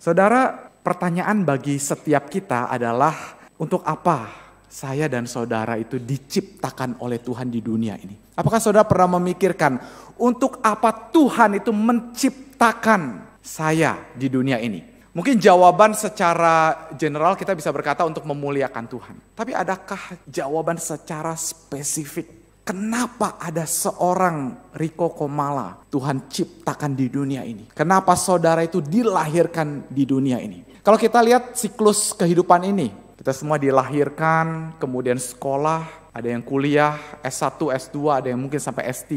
Saudara, pertanyaan bagi setiap kita adalah untuk apa saya dan saudara itu diciptakan oleh Tuhan di dunia ini? Apakah saudara pernah memikirkan untuk apa Tuhan itu menciptakan saya di dunia ini? Mungkin jawaban secara general kita bisa berkata untuk memuliakan Tuhan. Tapi adakah jawaban secara spesifik? Kenapa ada seorang Riko Komala Tuhan ciptakan di dunia ini? Kenapa saudara itu dilahirkan di dunia ini? Kalau kita lihat siklus kehidupan ini, kita semua dilahirkan, kemudian sekolah, ada yang kuliah, S1, S2, ada yang mungkin sampai S3,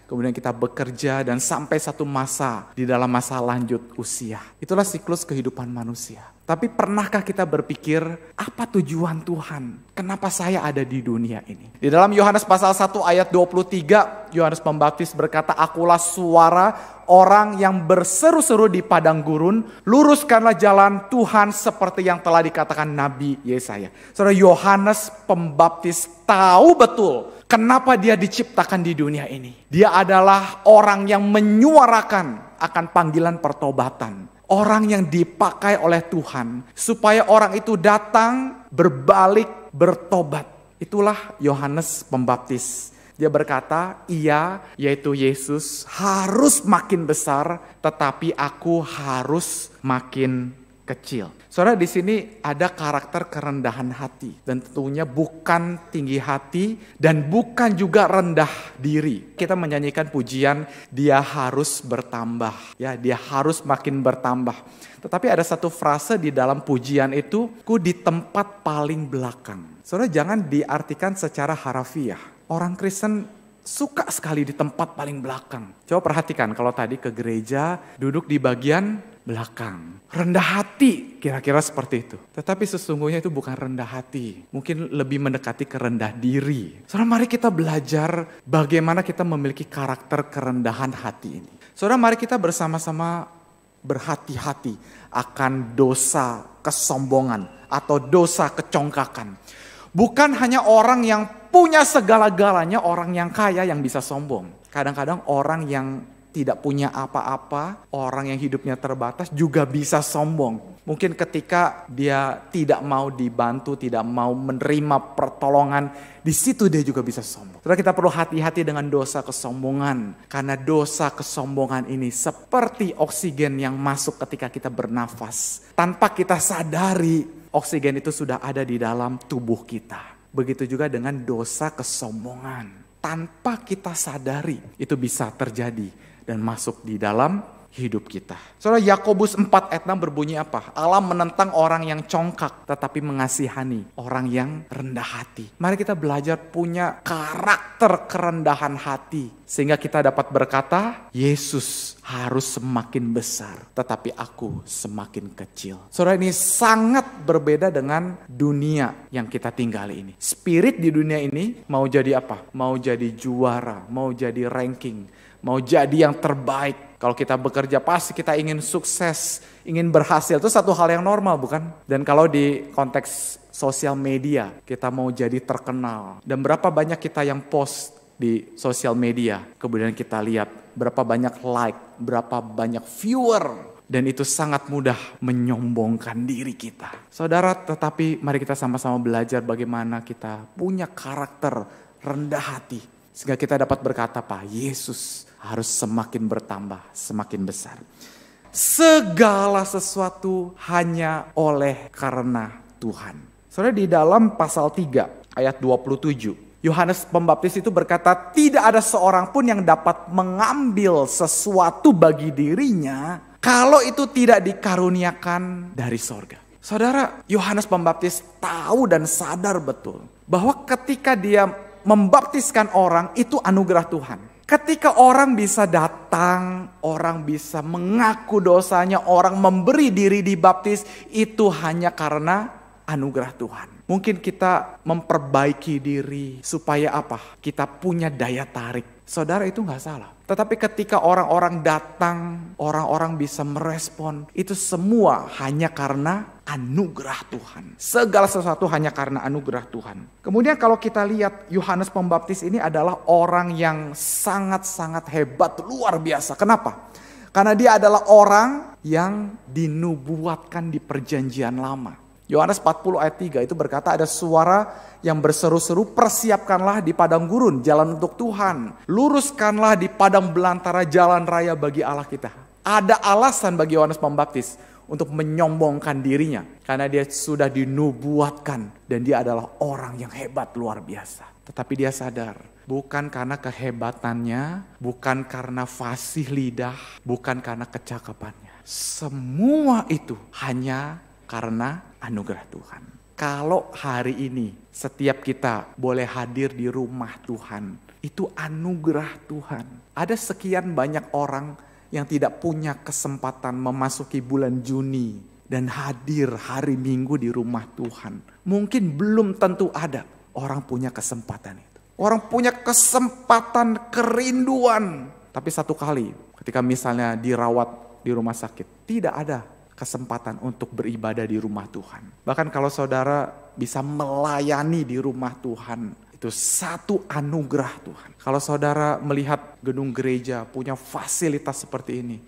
kemudian kita bekerja dan sampai satu masa di dalam masa lanjut usia. Itulah siklus kehidupan manusia. Tapi pernahkah kita berpikir, apa tujuan Tuhan? Kenapa saya ada di dunia ini? Di dalam Yohanes pasal 1 ayat 23, Yohanes Pembaptis berkata, "Akulah suara orang yang berseru-seru di padang gurun, luruskanlah jalan Tuhan seperti yang telah dikatakan Nabi Yesaya." Saudara, Yohanes Pembaptis tahu betul kenapa dia diciptakan di dunia ini. Dia adalah orang yang menyuarakan akan panggilan pertobatan. Orang yang dipakai oleh Tuhan supaya orang itu datang, berbalik, bertobat. Itulah Yohanes Pembaptis. Dia berkata, ia yaitu Yesus harus makin besar, tetapi aku harus makin kecil. Saudara, di sini ada karakter kerendahan hati dan tentunya bukan tinggi hati dan bukan juga rendah diri. Kita menyanyikan pujian dia harus bertambah, ya, dia harus makin bertambah. Tetapi ada satu frase di dalam pujian itu, ku di tempat paling belakang. Saudara, jangan diartikan secara harafiah. Orang Kristen suka sekali di tempat paling belakang. Coba perhatikan kalau tadi ke gereja duduk di bagian belakang. Rendah hati kira-kira seperti itu. Tetapi sesungguhnya itu bukan rendah hati. Mungkin lebih mendekati ke rendah diri. Saudara, mari kita belajar bagaimana kita memiliki karakter kerendahan hati ini. Saudara, mari kita bersama-sama berhati-hati akan dosa kesombongan atau dosa kecongkakan. Bukan hanya orang yang punya segala-galanya, orang yang kaya yang bisa sombong. Kadang-kadang orang yang tidak punya apa-apa, orang yang hidupnya terbatas juga bisa sombong. Mungkin ketika dia tidak mau dibantu, tidak mau menerima pertolongan, di situ dia juga bisa sombong. Saudara, kita perlu hati-hati dengan dosa kesombongan. Karena dosa kesombongan ini seperti oksigen yang masuk ketika kita bernafas. Tanpa kita sadari, oksigen itu sudah ada di dalam tubuh kita. Begitu juga dengan dosa kesombongan. Tanpa kita sadari, itu bisa terjadi dan masuk di dalam hidup kita. Saudara, Yakobus 4 ayat 6 berbunyi apa? Allah menentang orang yang congkak tetapi mengasihani orang yang rendah hati. Mari kita belajar punya karakter kerendahan hati sehingga kita dapat berkata, Yesus harus semakin besar tetapi aku semakin kecil. Saudara, ini sangat berbeda dengan dunia yang kita tinggali ini. Spirit di dunia ini mau jadi apa? Mau jadi juara, mau jadi ranking, mau jadi yang terbaik. Kalau kita bekerja pasti kita ingin sukses, ingin berhasil. Itu satu hal yang normal, bukan? Dan kalau di konteks sosial media, kita mau jadi terkenal. Dan berapa banyak kita yang post di sosial media, kemudian kita lihat berapa banyak like, berapa banyak viewer. Dan itu sangat mudah menyombongkan diri kita. Saudara, tetapi mari kita sama-sama belajar bagaimana kita punya karakter rendah hati. Sehingga kita dapat berkata, Pak, Yesus harus semakin bertambah, semakin besar. Segala sesuatu hanya oleh karena Tuhan. Saudara, di dalam pasal 3 ayat 27, Yohanes Pembaptis itu berkata, tidak ada seorang pun yang dapat mengambil sesuatu bagi dirinya kalau itu tidak dikaruniakan dari sorga. Saudara, Yohanes Pembaptis tahu dan sadar betul bahwa ketika dia membaptiskan orang itu anugerah Tuhan. Ketika orang bisa datang, orang bisa mengaku dosanya, orang memberi diri dibaptis, itu hanya karena anugerah Tuhan. Mungkin kita memperbaiki diri supaya apa? Kita punya daya tarik. Saudara, itu gak salah. Tetapi ketika orang-orang datang, orang-orang bisa merespon, itu semua hanya karena anugerah Tuhan. Segala sesuatu hanya karena anugerah Tuhan. Kemudian kalau kita lihat Yohanes Pembaptis ini adalah orang yang sangat-sangat hebat, luar biasa. Kenapa? Karena dia adalah orang yang dinubuatkan di perjanjian lama. Yohanes 40 ayat 3 itu berkata, ada suara yang berseru-seru, persiapkanlah di padang gurun jalan untuk Tuhan. Luruskanlah di padang belantara jalan raya bagi Allah kita. Ada alasan bagi Yohanes Pembaptis untuk menyombongkan dirinya. Karena dia sudah dinubuatkan dan dia adalah orang yang hebat luar biasa. Tetapi dia sadar, bukan karena kehebatannya, bukan karena fasih lidah, bukan karena kecakapannya. Semua itu hanya karena anugerah Tuhan. Kalau hari ini setiap kita boleh hadir di rumah Tuhan, itu anugerah Tuhan. Ada sekian banyak orang yang tidak punya kesempatan memasuki bulan Juni dan hadir hari Minggu di rumah Tuhan. Mungkin belum tentu ada orang punya kesempatan itu. Orang punya kesempatan, kerinduan. Tapi satu kali ketika misalnya dirawat di rumah sakit, tidak ada kesempatan untuk beribadah di rumah Tuhan. Bahkan kalau saudara bisa melayani di rumah Tuhan, itu satu anugerah Tuhan. Kalau saudara melihat gedung gereja punya fasilitas seperti ini,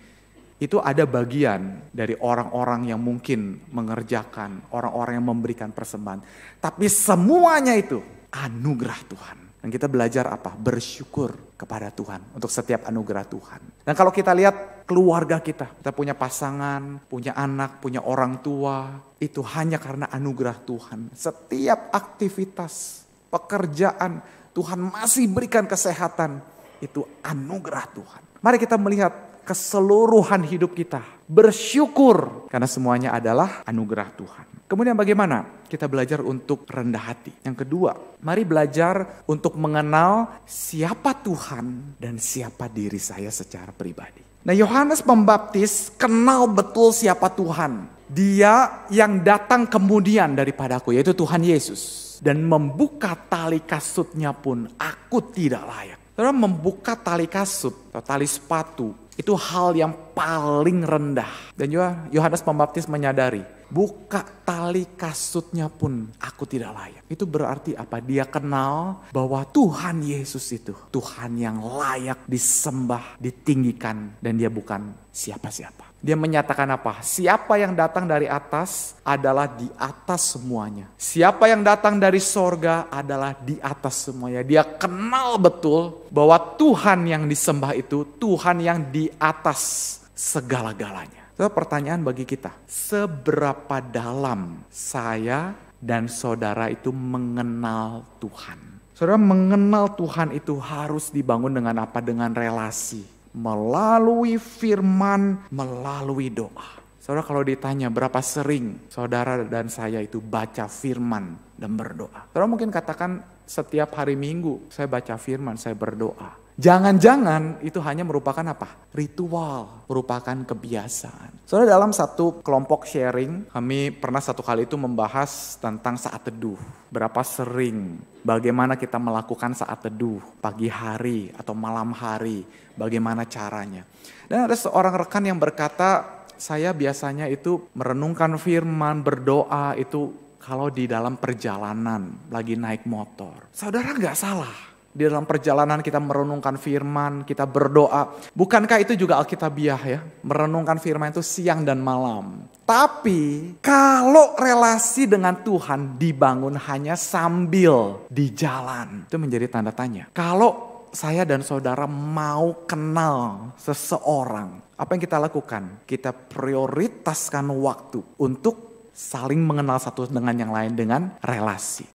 itu ada bagian dari orang-orang yang mungkin mengerjakan, orang-orang yang memberikan persembahan. Tapi semuanya itu anugerah Tuhan. Dan kita belajar apa? Bersyukur kepada Tuhan untuk setiap anugerah Tuhan. Dan kalau kita lihat keluarga kita punya pasangan, punya anak, punya orang tua, itu hanya karena anugerah Tuhan. Setiap aktivitas, pekerjaan, Tuhan masih berikan kesehatan, itu anugerah Tuhan. Mari kita melihat keseluruhan hidup kita, bersyukur karena semuanya adalah anugerah Tuhan. Kemudian bagaimana kita belajar untuk rendah hati? Yang kedua, mari belajar untuk mengenal siapa Tuhan dan siapa diri saya secara pribadi. Nah, Yohanes Pembaptis kenal betul siapa Tuhan. Dia yang datang kemudian daripadaku, yaitu Tuhan Yesus. Dan membuka tali kasutnya pun aku tidak layak. Saudara, membuka tali kasut atau tali sepatu itu hal yang paling rendah. Dan juga Yohanes Pembaptis menyadari, buka tali kasutnya pun aku tidak layak. Itu berarti apa? Dia kenal bahwa Tuhan Yesus itu Tuhan yang layak disembah, ditinggikan, dan dia bukan siapa-siapa. Dia menyatakan apa? Siapa yang datang dari atas adalah di atas semuanya. Siapa yang datang dari sorga adalah di atas semuanya. Dia kenal betul bahwa Tuhan yang disembah itu Tuhan yang di atas segala-galanya. So, pertanyaan bagi kita, seberapa dalam saya dan saudara itu mengenal Tuhan? Saudara, mengenal Tuhan itu harus dibangun dengan apa? Dengan relasi. Melalui firman, melalui doa. Saudara, kalau ditanya berapa sering saudara dan saya itu baca firman dan berdoa. Saudara mungkin katakan setiap hari Minggu saya baca firman, saya berdoa. Jangan-jangan itu hanya merupakan apa? Ritual, merupakan kebiasaan. Saudara, dalam satu kelompok sharing, kami pernah satu kali itu membahas tentang saat teduh. Berapa sering, bagaimana kita melakukan saat teduh, pagi hari atau malam hari, bagaimana caranya. Dan ada seorang rekan yang berkata, saya biasanya itu merenungkan firman, berdoa itu kalau di dalam perjalanan, lagi naik motor. Saudara, gak salah. Di dalam perjalanan kita merenungkan firman, kita berdoa. Bukankah itu juga Alkitabiah ya? Merenungkan firman itu siang dan malam. Tapi kalau relasi dengan Tuhan dibangun hanya sambil di jalan, itu menjadi tanda tanya. Kalau saya dan saudara mau kenal seseorang, apa yang kita lakukan? Kita prioritaskan waktu untuk saling mengenal satu dengan yang lain dengan relasi.